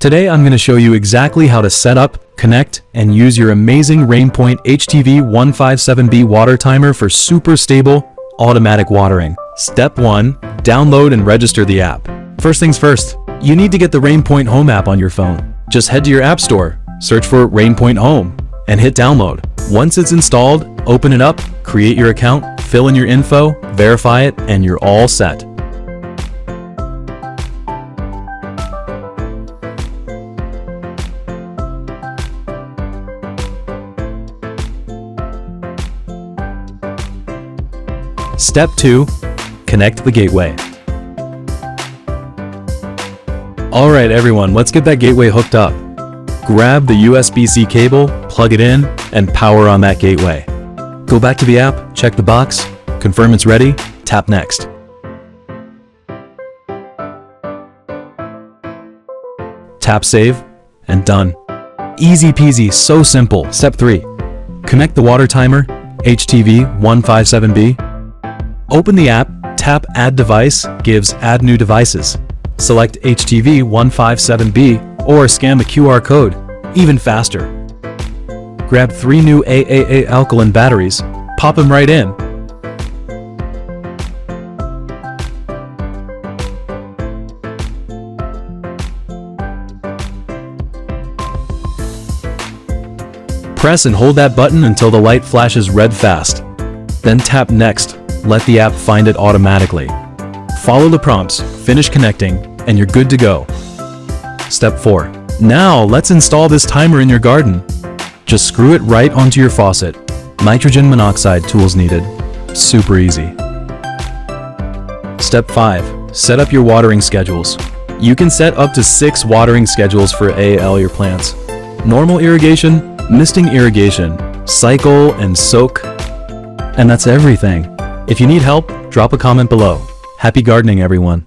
Today I'm going to show you exactly how to set up, connect, and use your amazing RainPoint HTV157B Water Timer for super stable, automatic watering. Step 1. Download and register the app. First things first, you need to get the RainPoint Home app on your phone. Just head to your app store, search for RainPoint Home, and hit download. Once it's installed, open it up, create your account, fill in your info, verify it, and you're all set. Step 2. Connect the gateway. Alright everyone, let's get that gateway hooked up. Grab the USB-C cable, plug it in, and power on that gateway. Go back to the app, check the box, confirm it's ready, tap next. Tap save, and done. Easy peasy, so simple. Step 3. Connect the water timer, HTV157B. Open the app, tap Add Device, gives Add New Devices. Select HTV157B or scan the QR code, even faster. Grab 3 new AAA alkaline batteries, pop them right in. Press and hold that button until the light flashes red fast. Then tap Next. Let the app find it automatically. Follow the prompts, finish connecting, and you're good to go. Step 4. Now let's install this timer in your garden. Just screw it right onto your faucet. Nitrogen monoxide tools needed. Super easy. Step 5. Set up your watering schedules. You can set up to 6 watering schedules for your plants. Normal irrigation, misting irrigation, cycle, and soak. And that's everything. If you need help, drop a comment below. Happy gardening, everyone.